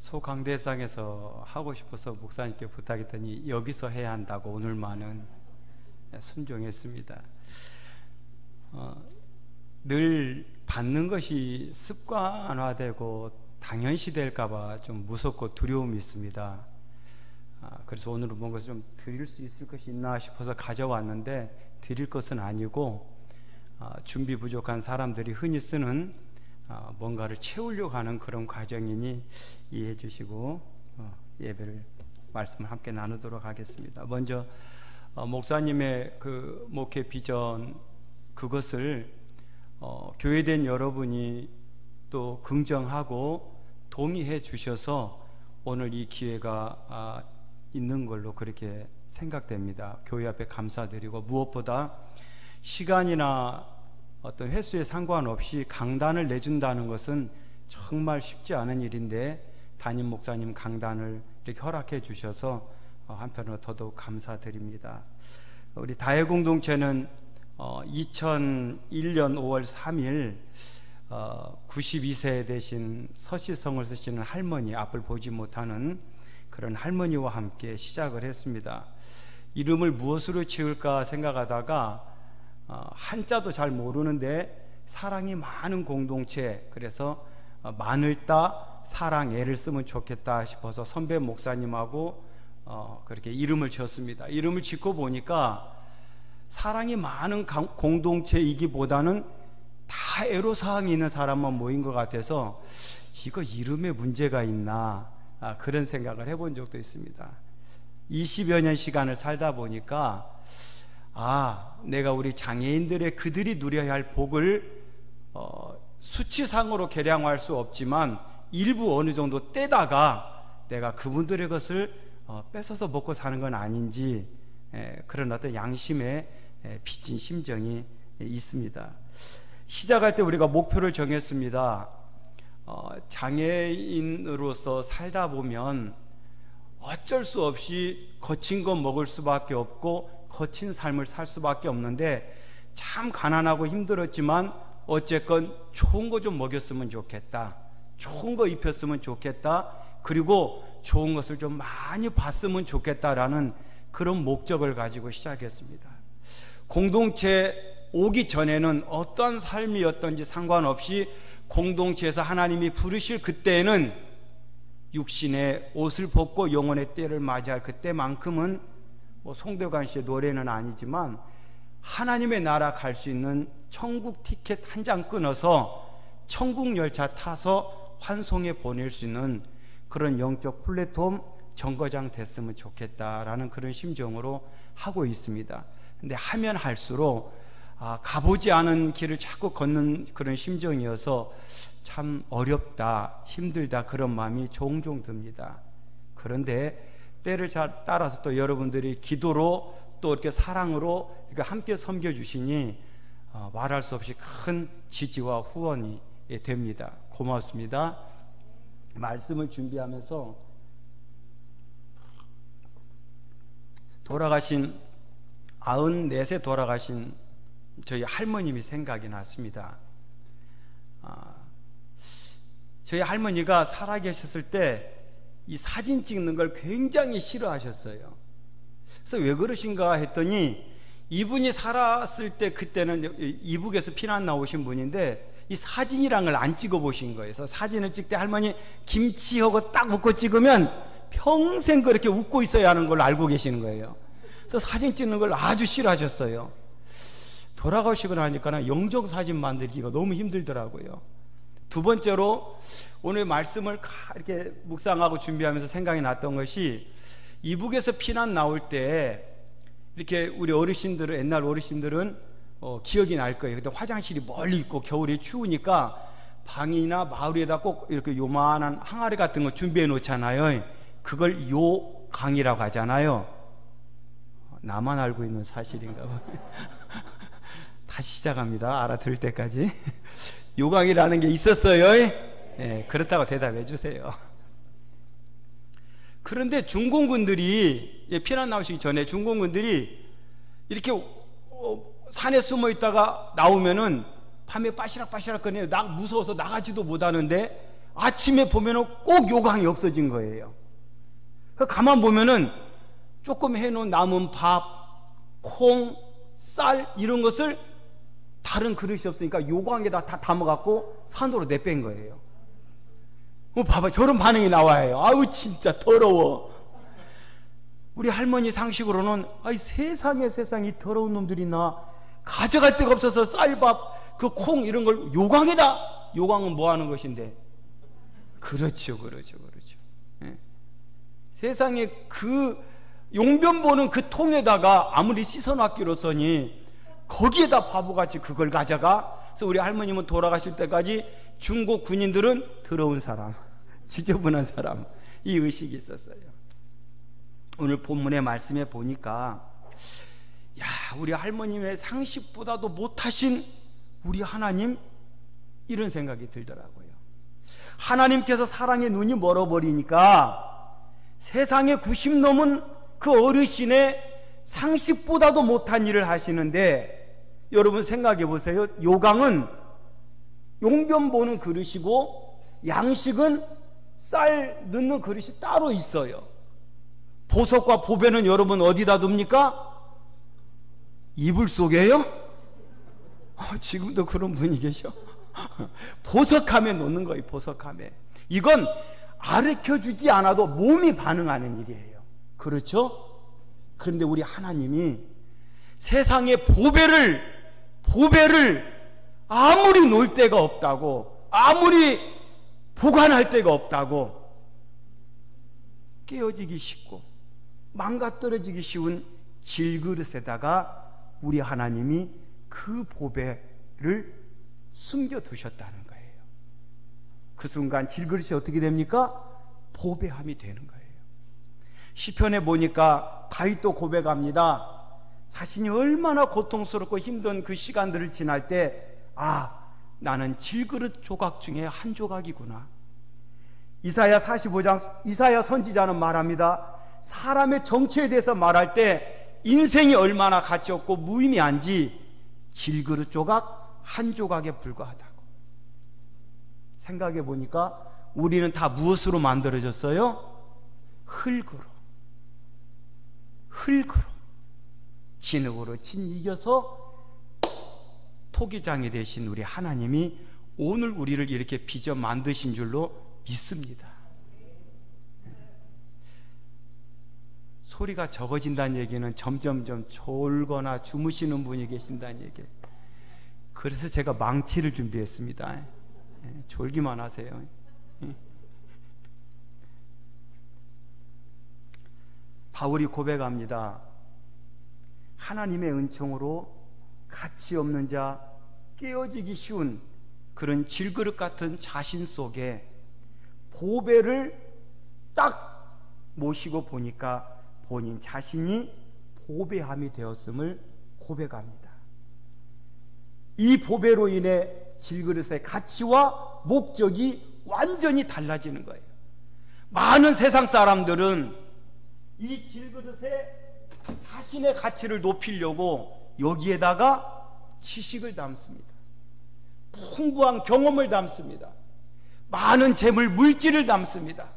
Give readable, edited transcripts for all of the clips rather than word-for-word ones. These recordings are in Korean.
소강대상에서 하고 싶어서 목사님께 부탁했더니 여기서 해야 한다고 오늘만은 순종했습니다. 늘 받는 것이 습관화되고 당연시 될까봐 좀 무섭고 두려움이 있습니다. 그래서 오늘은 뭔가 좀 드릴 수 있을 것이 있나 싶어서 가져왔는데 드릴 것은 아니고 준비 부족한 사람들이 흔히 쓰는 뭔가를 채우려고 하는 그런 과정이니 이해해 주시고 예배를 말씀을 함께 나누도록 하겠습니다. 먼저 목사님의 그 목회 비전 그것을 교회된 여러분이 또 긍정하고 동의해 주셔서 오늘 이 기회가 있는 걸로 그렇게 생각됩니다. 교회 앞에 감사드리고 무엇보다 시간이나 어떤 횟수에 상관없이 강단을 내준다는 것은 정말 쉽지 않은 일인데 담임 목사님 강단을 이렇게 허락해 주셔서 한편으로 더더욱 감사드립니다. 우리 다해 공동체는 2001년 5월 3일 92세 되신 서시성을 쓰시는 할머니, 앞을 보지 못하는 그런 할머니와 함께 시작을 했습니다. 이름을 무엇으로 지을까 생각하다가 한자도 잘 모르는데 사랑이 많은 공동체, 그래서 마늘따 사랑애를 쓰면 좋겠다 싶어서 선배 목사님하고 그렇게 이름을 지었습니다. 이름을 짓고 보니까 사랑이 많은 공동체이기보다는 다 애로사항이 있는 사람만 모인 것 같아서 이거 이름에 문제가 있나 그런 생각을 해본 적도 있습니다. 20여 년 시간을 살다 보니까 내가 우리 장애인들의 그들이 누려야 할 복을 수치상으로 계량할 수 없지만 일부 어느 정도 떼다가 내가 그분들의 것을 뺏어서 먹고 사는 건 아닌지 그런 어떤 양심에 빚진 심정이 있습니다. 시작할 때 우리가 목표를 정했습니다. 장애인으로서 살다 보면 어쩔 수 없이 거친 거 먹을 수밖에 없고 거친 삶을 살 수밖에 없는데 참 가난하고 힘들었지만 어쨌건 좋은 거 좀 먹였으면 좋겠다, 좋은 거 입혔으면 좋겠다, 그리고 좋은 것을 좀 많이 봤으면 좋겠다라는 그런 목적을 가지고 시작했습니다. 공동체 오기 전에는 어떤 삶이었던지 상관없이 공동체에서 하나님이 부르실 그때에는 육신의 옷을 벗고 영혼의 때를 맞이할 그때만큼은 송대관 씨의 노래는 아니지만 하나님의 나라 갈 수 있는 천국 티켓 한 장 끊어서 천국 열차 타서 환송에 보낼 수 있는 그런 영적 플랫폼 정거장 됐으면 좋겠다라는 그런 심정으로 하고 있습니다. 근데 하면 할수록 가보지 않은 길을 자꾸 걷는 그런 심정이어서 참 어렵다, 힘들다 그런 마음이 종종 듭니다. 그런데 때를 잘 따라서 또 여러분들이 기도로 또 이렇게 사랑으로 이렇게 함께 섬겨주시니 말할 수 없이 큰 지지와 후원이 됩니다. 고맙습니다. 말씀을 준비하면서 돌아가신 94세 돌아가신 저희 할머님이 생각이 났습니다. 저희 할머니가 살아계셨을 때 이 사진 찍는 걸 굉장히 싫어하셨어요. 그래서 왜 그러신가 했더니 이분이 살았을 때 그때는 이북에서 피난 나오신 분인데 이 사진이란 걸 안 찍어 보신 거예요. 그래서 사진을 찍을 때 할머니 김치하고 딱 웃고 찍으면 평생 그렇게 웃고 있어야 하는 걸 알고 계시는 거예요. 그래서 사진 찍는 걸 아주 싫어하셨어요. 돌아가시고 나니까 영정사진 만들기가 너무 힘들더라고요. 두 번째로 오늘 말씀을 이렇게 묵상하고 준비하면서 생각이 났던 것이 이북에서 피난 나올 때 이렇게 우리 어르신들은, 옛날 어르신들은 기억이 날 거예요. 근데 화장실이 멀리 있고 겨울에 추우니까 방이나 마을에다 꼭 이렇게 요만한 항아리 같은 거 준비해 놓잖아요. 그걸 요강이라고 하잖아요. 나만 알고 있는 사실인가 봐요. 다시 시작합니다. 알아들을 때까지. 요강이라는 게 있었어요. 그렇다고 대답해 주세요. 그런데 중공군들이 피난 나오시기 전에 중공군들이 이렇게 산에 숨어 있다가 나오면은 밤에 빠시락빠시락 거리고 무서워서 나가지도 못하는데 아침에 보면은 꼭 요강이 없어진 거예요. 가만 보면은 조금 해놓은 남은 밥, 콩, 쌀 이런 것을 다른 그릇이 없으니까 요강에다 다 담아갖고 산으로 내뺀 거예요. 봐봐, 저런 반응이 나와요. 아우 진짜 더러워. 우리 할머니 상식으로는 아이 세상에 더러운 놈들이 있나, 가져갈 데가 없어서 쌀밥, 그 콩 이런 걸 요강에다. 요강은 뭐 하는 것인데? 그렇죠. 예. 세상에 그 용변 보는 그 통에다가 아무리 씻어놨기로서니 거기에다 바보같이 그걸 가져가. 그래서 우리 할머님은 돌아가실 때까지 중국 군인들은 더러운 사람, 지저분한 사람, 이 의식이 있었어요. 오늘 본문의 말씀에 보니까 야, 우리 할머님의 상식보다도 못하신 우리 하나님, 이런 생각이 들더라고요. 하나님께서 사랑의 눈이 멀어버리니까 세상에 90 넘은 그 어르신의 상식보다도 못한 일을 하시는데, 여러분 생각해 보세요. 요강은 용변 보는 그릇이고 양식은 쌀 넣는 그릇이 따로 있어요. 보석과 보배는 여러분 어디다 둡니까? 이불 속에요? 지금도 그런 분이 계셔. 보석함에 놓는 거예요. 보석함에. 이건 가르쳐주지 않아도 몸이 반응하는 일이에요. 그렇죠? 그런데 우리 하나님이 세상에 보배를 아무리 놓을 데가 없다고, 아무리 보관할 데가 없다고, 깨어지기 쉽고 망가뜨려지기 쉬운 질그릇에다가 우리 하나님이 그 보배를 숨겨두셨다는 거예요. 그 순간 질그릇이 어떻게 됩니까? 보배함이 되는 거예요. 시편에 보니까 다윗도 고백합니다. 자신이 얼마나 고통스럽고 힘든 그 시간들을 지날 때, 나는 질그릇 조각 중에 한 조각이구나. 이사야 45장 이사야 선지자는 말합니다. 사람의 정체에 대해서 말할 때 인생이 얼마나 가치 없고 무의미한지 질그릇 조각 한 조각에 불과하다고. 생각해 보니까 우리는 다 무엇으로 만들어졌어요? 흙으로. 진흙으로 이겨서 토기장이 되신 우리 하나님이 오늘 우리를 이렇게 빚어 만드신 줄로 믿습니다. 소리가 적어진다는 얘기는 점점점 졸거나 주무시는 분이 계신다는 얘기예요. 그래서 제가 망치를 준비했습니다. 졸기만 하세요. 바울이 고백합니다. 하나님의 은총으로 가치 없는 자, 깨어지기 쉬운 그런 질그릇 같은 자신 속에 보배를 딱 모시고 보니까 본인 자신이 보배함이 되었음을 고백합니다. 이 보배로 인해 질그릇의 가치와 목적이 완전히 달라지는 거예요. 많은 세상 사람들은 이 질그릇에 자신의 가치를 높이려고 여기에다가 지식을 담습니다. 풍부한 경험을 담습니다. 많은 재물, 물질을 담습니다.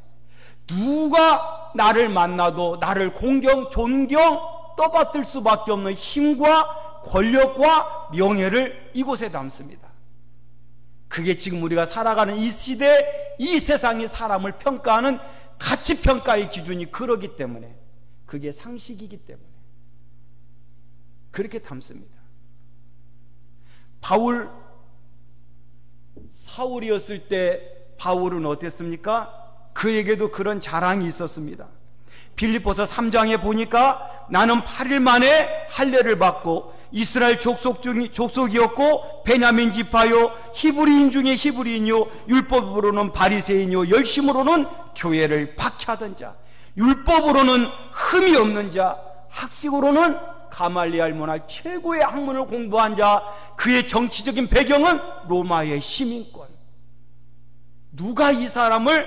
누가 나를 만나도 나를 공경, 존경, 떠받들 수밖에 없는 힘과 권력과 명예를 이곳에 담습니다. 그게 지금 우리가 살아가는 이 시대, 이 세상이 사람을 평가하는 가치평가의 기준이 그러기 때문에, 그게 상식이기 때문에 그렇게 담습니다. 사울이었을 때 바울은 어땠습니까? 그에게도 그런 자랑이 있었습니다. 빌립보서 3장에 보니까 나는 8일 만에 할례를 받고 이스라엘 족속이었고 베냐민 지파요, 히브리인 중에 히브리인요, 율법으로는 바리새인요, 열심으로는 교회를 박해하던 자, 율법으로는 흠이 없는 자, 학식으로는 가말리알 문할 최고의 학문을 공부한 자, 그의 정치적인 배경은 로마의 시민권. 누가 이 사람을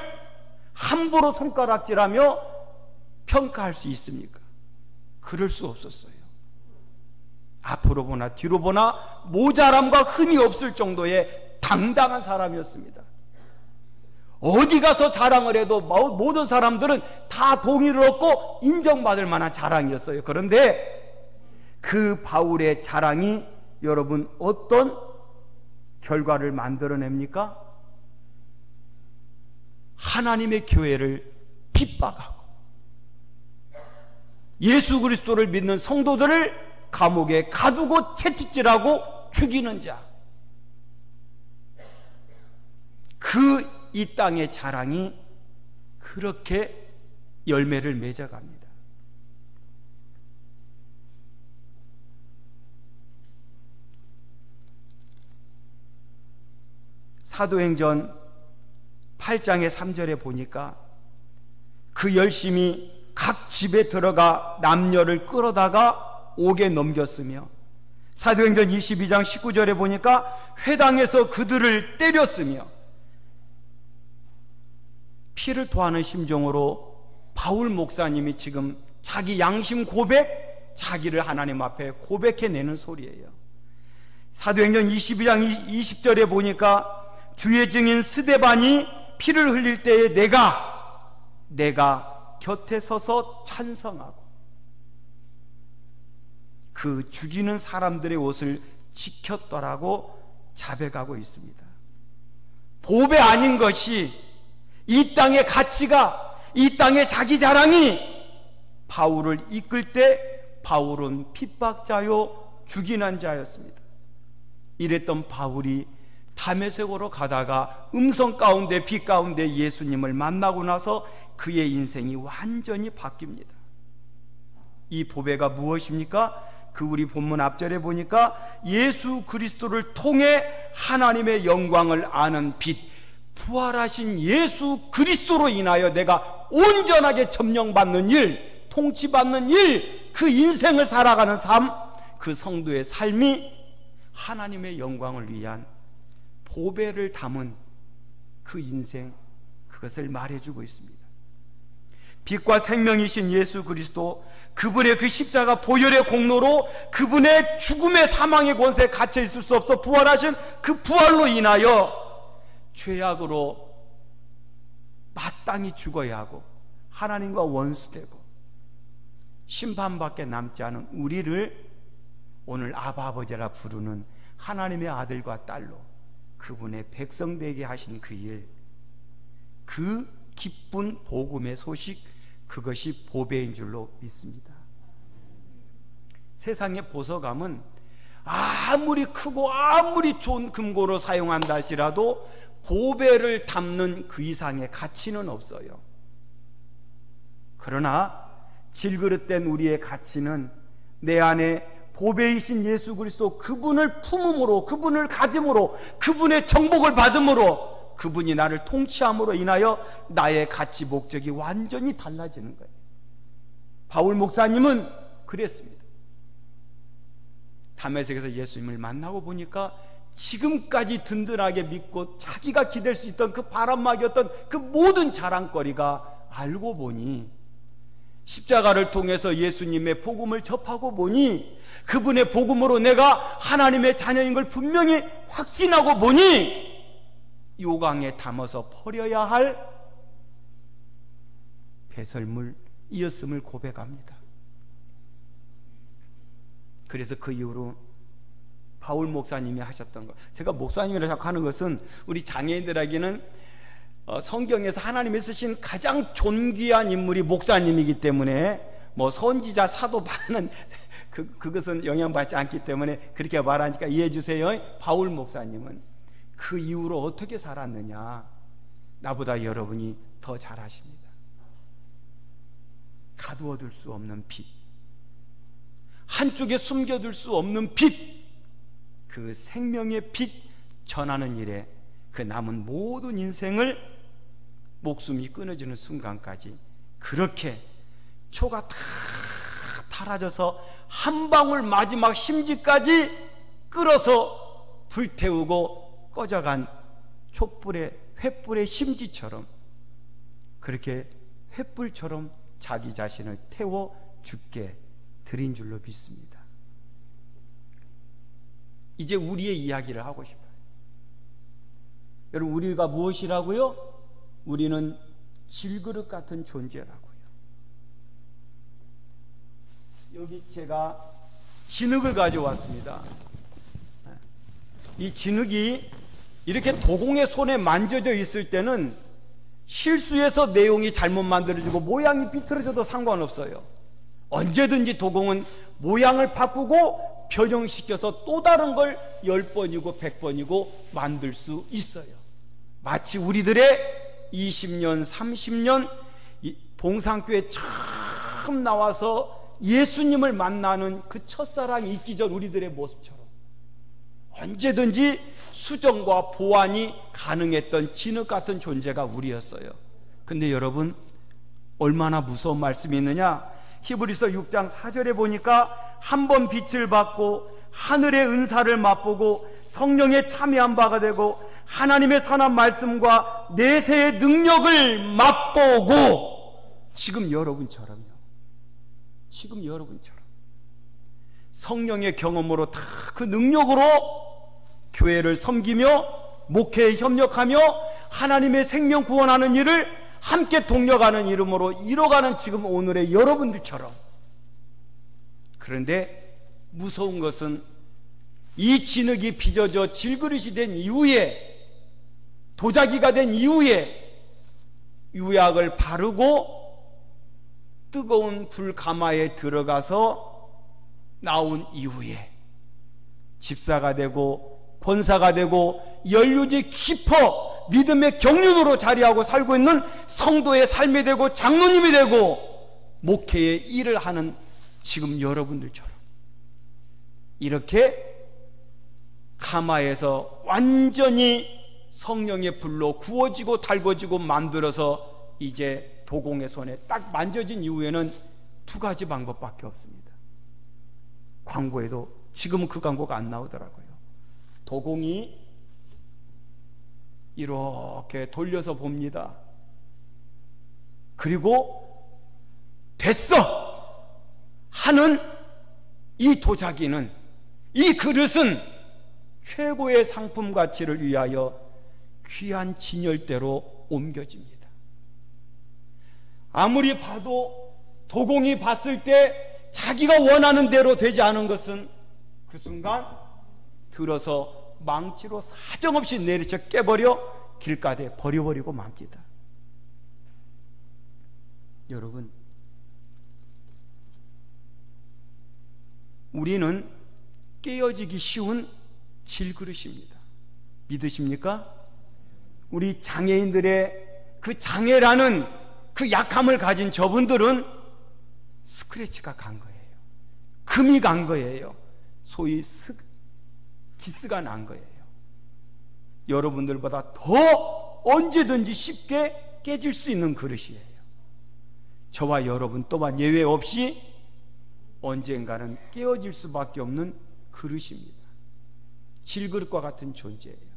함부로 손가락질하며 평가할 수 있습니까? 그럴 수 없었어요. 앞으로 보나 뒤로 보나 모자람과 흠이 없을 정도의 당당한 사람이었습니다. 어디 가서 자랑을 해도 모든 사람들은 다 동의를 얻고 인정받을 만한 자랑이었어요. 그런데 그 바울의 자랑이 여러분 어떤 결과를 만들어냅니까? 하나님의 교회를 핍박하고 예수 그리스도를 믿는 성도들을 감옥에 가두고 채찍질하고 죽이는 자, 그 이 땅의 자랑이 그렇게 열매를 맺어갑니다. 사도행전 8장의 3절에 보니까 그 열심히 각 집에 들어가 남녀를 끌어다가 옥에 넘겼으며, 사도행전 22장 19절에 보니까 회당에서 그들을 때렸으며, 피를 토하는 심정으로 바울 목사님이 지금 자기 양심 고백, 자기를 하나님 앞에 고백해내는 소리예요. 사도행전 22장 20절에 보니까 주의 증인 스데반이 피를 흘릴 때에 내가 곁에 서서 찬성하고 그 죽이는 사람들의 옷을 지켰더라고 자백하고 있습니다. 보배 아닌 것이, 이 땅의 가치가, 이 땅의 자기 자랑이 바울을 이끌 때 바울은 핍박자요 죽이는 자였습니다. 이랬던 바울이 다메섹으로 가다가 음성 가운데 빛 가운데 예수님을 만나고 나서 그의 인생이 완전히 바뀝니다. 이 보배가 무엇입니까? 그 우리 본문 앞절에 보니까 예수 그리스도를 통해 하나님의 영광을 아는 빛, 부활하신 예수 그리스도로 인하여 내가 온전하게 점령받는 일, 통치받는 일, 그 인생을 살아가는 삶, 그 성도의 삶이 하나님의 영광을 위한 보배를 담은 그 인생, 그것을 말해주고 있습니다. 빛과 생명이신 예수 그리스도, 그분의 그 십자가 보혈의 공로로 그분의 죽음의 사망의 권세에 갇혀 있을 수 없어 부활하신 그 부활로 인하여 죄악으로 마땅히 죽어야 하고 하나님과 원수되고 심판밖에 남지 않은 우리를 오늘 아바 아버지라 부르는 하나님의 아들과 딸로 그분의 백성 되게 하신 그 일, 그 기쁜 복음의 소식, 그것이 보배인 줄로 믿습니다. 세상의 보석함은 아무리 크고 아무리 좋은 금고로 사용한다 할지라도 보배를 담는 그 이상의 가치는 없어요. 그러나 질그릇된 우리의 가치는 내 안에 보배이신 예수 그리스도, 그분을 품음으로, 그분을 가짐으로, 그분의 정복을 받음으로, 그분이 나를 통치함으로 인하여 나의 가치 목적이 완전히 달라지는 거예요. 바울 목사님은 그랬습니다. 다메섹에서 예수님을 만나고 보니까 지금까지 든든하게 믿고 자기가 기댈 수 있던 그 바람막이었던 그 모든 자랑거리가 알고 보니, 십자가를 통해서 예수님의 복음을 접하고 보니, 그분의 복음으로 내가 하나님의 자녀인 걸 분명히 확신하고 보니 요강에 담아서 버려야 할 배설물이었음을 고백합니다. 그래서 그 이후로 바울 목사님이 하셨던 것, 제가 목사님이라고 자꾸 하는 것은 우리 장애인들에게는 성경에서 하나님이 쓰신 가장 존귀한 인물이 목사님이기 때문에 뭐 선지자, 사도 많은 그것은 영향받지 않기 때문에 그렇게 말하니까 이해해 주세요. 바울 목사님은 그 이후로 어떻게 살았느냐, 나보다 여러분이 더 잘 아십니다. 가두어둘 수 없는 빛, 한쪽에 숨겨둘 수 없는 빛, 그 생명의 빛 전하는 일에 그 남은 모든 인생을 목숨이 끊어지는 순간까지 그렇게 초가 다 타라져서 한 방울 마지막 심지까지 끌어서 불태우고 꺼져간 촛불의 횃불의 심지처럼 그렇게 횃불처럼 자기 자신을 태워 죽게 드린 줄로 믿습니다. 이제 우리의 이야기를 하고 싶어요. 여러분, 우리가 무엇이라고요? 우리는 질그릇 같은 존재라고요. 여기 제가 진흙을 가져왔습니다. 이 진흙이 이렇게 도공의 손에 만져져 있을 때는 실수해서 내용이 잘못 만들어지고 모양이 비틀어져도 상관없어요. 언제든지 도공은 모양을 바꾸고 변형시켜서 또 다른 걸 10번이고 100번이고 만들 수 있어요. 마치 우리들의 20년, 30년 봉상교회 처음 나와서 예수님을 만나는 그 첫사랑이 있기 전 우리들의 모습처럼 언제든지 수정과 보완이 가능했던 진흙 같은 존재가 우리였어요. 근데 여러분, 얼마나 무서운 말씀이 있느냐? 히브리서 6장 4절에 보니까 한 번 빛을 받고 하늘의 은사를 맛보고 성령에 참여한 바가 되고 하나님의 선한 말씀과 내세의 능력을 맛보고, 지금 여러분처럼요. 지금 여러분처럼 성령의 경험으로 다 그 능력으로 교회를 섬기며 목회에 협력하며 하나님의 생명 구원하는 일을 함께 동력하는 이름으로 이뤄가는 지금 오늘의 여러분들처럼. 그런데 무서운 것은 이 진흙이 빚어져 질그릇이 된 이후에, 도자기가 된 이후에 유약을 바르고 뜨거운 불가마에 들어가서 나온 이후에 집사가 되고 권사가 되고 연륜이 깊어 믿음의 경륜으로 자리하고 살고 있는 성도의 삶이 되고 장로님이 되고 목회의 일을 하는 지금 여러분들처럼 이렇게 가마에서 완전히 성령의 불로 구워지고 달궈지고 만들어서 이제 도공의 손에 딱 만져진 이후에는 두 가지 방법밖에 없습니다. 광고에도 지금은 그 광고가 안 나오더라고요. 도공이 이렇게 돌려서 봅니다. 그리고 됐어 하는 이 도자기는, 이 그릇은 최고의 상품 가치를 위하여 귀한 진열대로 옮겨집니다. 아무리 봐도 도공이 봤을 때 자기가 원하는 대로 되지 않은 것은 그 순간 들어서 망치로 사정없이 내리쳐 깨버려 길가에 버려버리고 맙니다. 여러분, 우리는 깨어지기 쉬운 질그릇입니다. 믿으십니까? 우리 장애인들의 그 장애라는 그 약함을 가진 저분들은 스크래치가 간 거예요. 금이 간 거예요. 소위 기스가 난 거예요. 여러분들보다 더 언제든지 쉽게 깨질 수 있는 그릇이에요. 저와 여러분 또한 예외 없이 언젠가는 깨어질 수밖에 없는 그릇입니다. 질그릇과 같은 존재예요.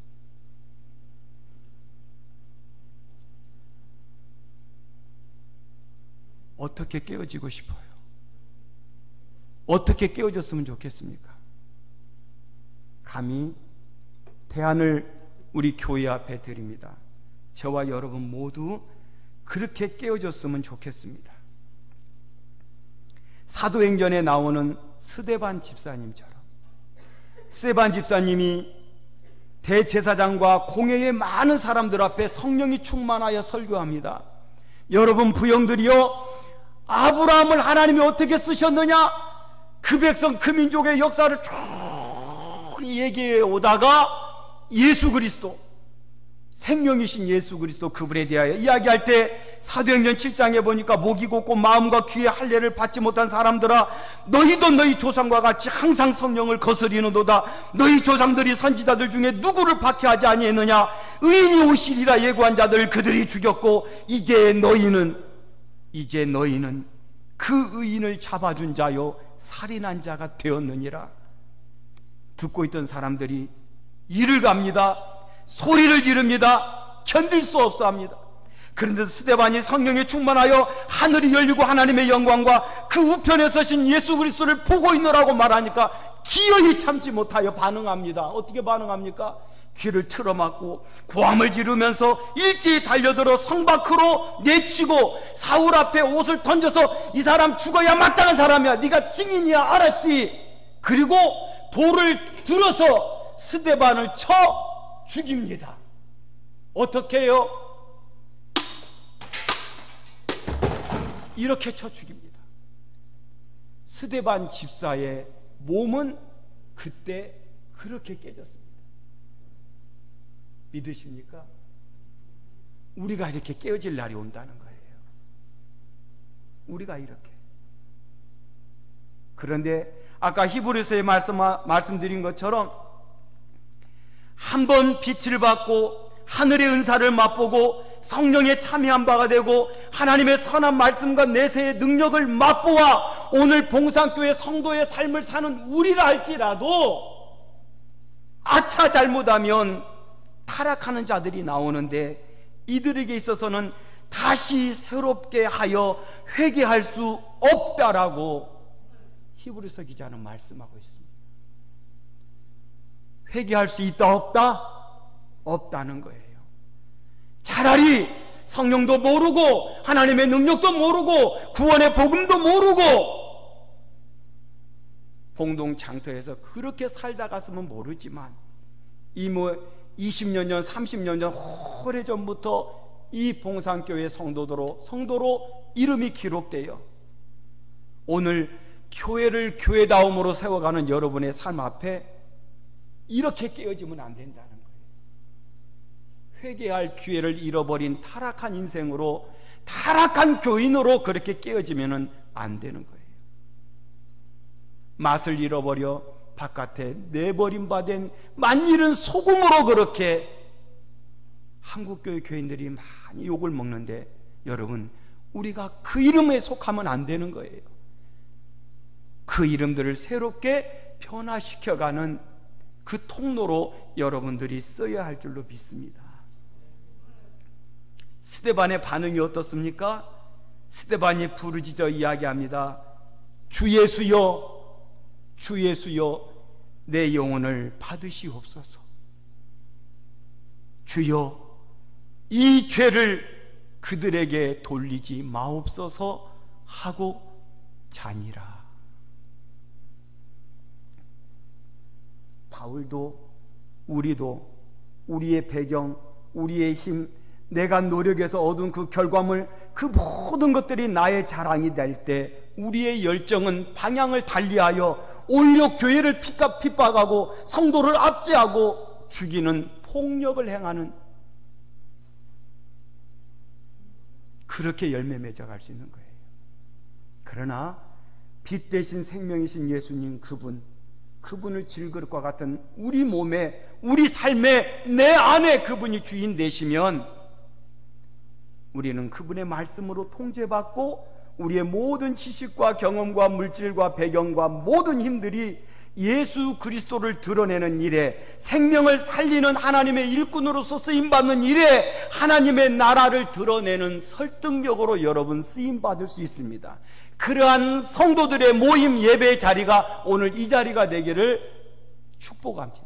어떻게 깨어지고 싶어요? 어떻게 깨어졌으면 좋겠습니까? 감히 대안을 우리 교회 앞에 드립니다. 저와 여러분 모두 그렇게 깨어졌으면 좋겠습니다. 사도행전에 나오는 스데반 집사님처럼, 스데반 집사님이 대제사장과 공회의 많은 사람들 앞에 성령이 충만하여 설교합니다. 여러분 부형들이여, 아브라함을 하나님이 어떻게 쓰셨느냐? 그 백성 그 민족의 역사를 쭉 얘기해 오다가 예수 그리스도, 생명이신 예수 그리스도 그분에 대하여 이야기할 때 사도행전 7장에 보니까 목이 곧고 마음과 귀의 할례를 받지 못한 사람들아, 너희도 너희 조상과 같이 항상 성령을 거스리는도다. 너희 조상들이 선지자들 중에 누구를 박해하지 아니했느냐? 의인이 오시리라 예고한 자들 그들이 죽였고 이제 너희는 그 의인을 잡아준 자요 살인한 자가 되었느니라. 듣고 있던 사람들이 이를 갑니다. 소리를 지릅니다. 견딜 수 없어 합니다. 그런데 스데반이 성령에 충만하여 하늘이 열리고 하나님의 영광과 그 우편에 서신 예수 그리스도를 보고 있노라고 말하니까 기어이 참지 못하여 반응합니다. 어떻게 반응합니까? 귀를 틀어막고 고함을 지르면서 일제히 달려들어 성 밖으로 내치고 사울 앞에 옷을 던져서 이 사람 죽어야 마땅한 사람이야, 네가 증인이야, 알았지? 그리고 돌을 들어서 스데반을 쳐 죽입니다. 어떻게 해요? 이렇게 쳐 죽입니다. 스데반 집사의 몸은 그때 그렇게 깨졌습니다. 믿으십니까? 우리가 이렇게 깨어질 날이 온다는 거예요. 우리가 이렇게. 그런데 아까 히브리서에 말씀드린 것처럼 한번 빛을 받고 하늘의 은사를 맛보고 성령에 참여한 바가 되고 하나님의 선한 말씀과 내세의 능력을 맛보아 오늘 봉산교회 성도의 삶을 사는 우리라 할지라도 아차 잘못하면 타락하는 자들이 나오는데 이들에게 있어서는 다시 새롭게 하여 회개할 수 없다라고 히브리서 기자는 말씀하고 있습니다. 회개할 수 있다 없다? 없다는 거예요. 차라리 성령도 모르고 하나님의 능력도 모르고 구원의 복음도 모르고 공동장터에서 그렇게 살다 갔으면 모르지만 이 20년 전 30년 전 오래전부터 이 봉산교회 성도로 이름이 기록되어 오늘 교회를 교회다움으로 세워가는 여러분의 삶 앞에 이렇게 깨어지면 안 된다는 거예요. 회개할 기회를 잃어버린 타락한 인생으로, 타락한 교인으로 그렇게 깨어지면 안 되는 거예요. 맛을 잃어버려 바깥에 내버림받은 만일은 소금으로 그렇게 한국교회 교인들이 많이 욕을 먹는데, 여러분, 우리가 그 이름에 속하면 안 되는 거예요. 그 이름들을 새롭게 변화시켜가는 그 통로로 여러분들이 써야 할 줄로 믿습니다. 스데반의 반응이 어떻습니까? 스데반이 부르짖어 이야기합니다. 주 예수여, 주 예수여, 내 영혼을 받으시옵소서. 주여, 이 죄를 그들에게 돌리지 마옵소서 하고 자니라. 바울도 우리도 우리의 배경, 우리의 힘, 내가 노력해서 얻은 그 결과물, 그 모든 것들이 나의 자랑이 될 때 우리의 열정은 방향을 달리하여 오히려 교회를 핍박하고 성도를 압제하고 죽이는 폭력을 행하는, 그렇게 열매 맺어갈 수 있는 거예요. 그러나 빛 대신 생명이신 예수님, 그분을 질그릇과 같은 우리 몸에, 우리 삶에, 내 안에 그분이 주인 되시면 우리는 그분의 말씀으로 통제받고 우리의 모든 지식과 경험과 물질과 배경과 모든 힘들이 예수 그리스도를 드러내는 일에, 생명을 살리는 하나님의 일꾼으로서 쓰임받는 일에 하나님의 나라를 드러내는 설득력으로 여러분 쓰임받을 수 있습니다. 그러한 성도들의 모임 예배의 자리가 오늘 이 자리가 되기를 축복합니다.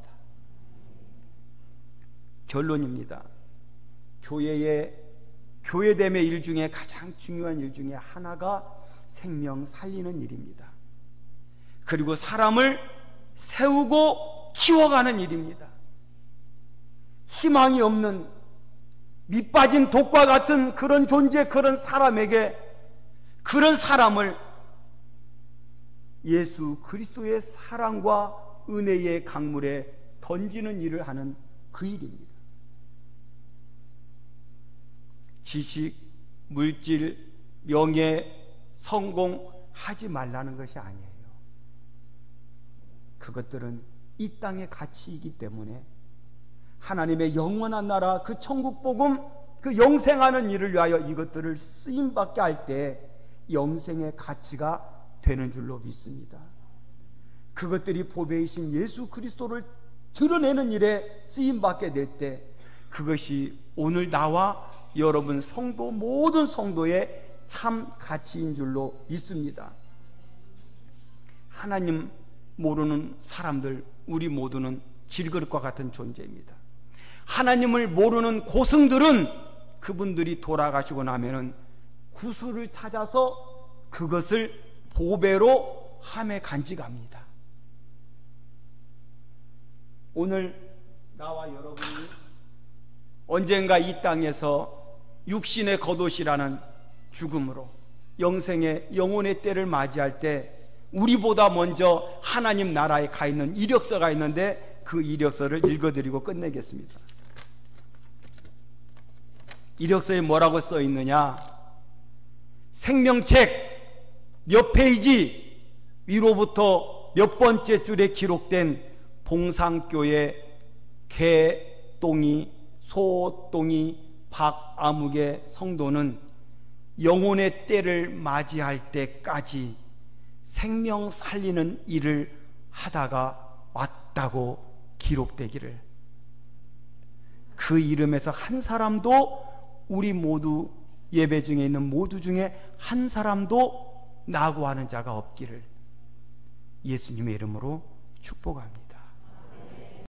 결론입니다. 교회됨의 일 중에 가장 중요한 일 중에 하나가 생명 살리는 일입니다. 그리고 사람을 세우고 키워가는 일입니다. 희망이 없는 밑빠진 독과 같은 그런 존재, 그런 사람에게, 그런 사람을 예수 그리스도의 사랑과 은혜의 강물에 던지는 일을 하는 그 일입니다. 지식, 물질, 명예, 성공 하지 말라는 것이 아니에요. 그것들은 이 땅의 가치이기 때문에 하나님의 영원한 나라, 그 천국 복음, 그 영생하는 일을 위하여 이것들을 쓰임받게 할 때 영생의 가치가 되는 줄로 믿습니다. 그것들이 보배이신 예수 그리스도를 드러내는 일에 쓰임받게 될 때 그것이 오늘 나와 여러분 성도, 모든 성도의 참 가치인 줄로 믿습니다. 하나님 모르는 사람들, 우리 모두는 질그릇과 같은 존재입니다. 하나님을 모르는 고승들은 그분들이 돌아가시고 나면은 구슬을 찾아서 그것을 보배로 함에 간직합니다. 오늘 나와 여러분이 언젠가 이 땅에서 육신의 겉옷이라는 죽음으로 영생의 영혼의 때를 맞이할 때 우리보다 먼저 하나님 나라에 가 있는 이력서가 있는데 그 이력서를 읽어드리고 끝내겠습니다. 이력서에 뭐라고 써 있느냐? 생명책 몇 페이지 위로부터 몇 번째 줄에 기록된 봉상교회 개똥이 소똥이 박아무개 성도는 영혼의 때를 맞이할 때까지 생명 살리는 일을 하다가 왔다고 기록되기를, 그 이름에서 한 사람도, 우리 모두 예배 중에 있는 모두 중에 한 사람도 낙오하는 자가 없기를 예수님의 이름으로 축복합니다.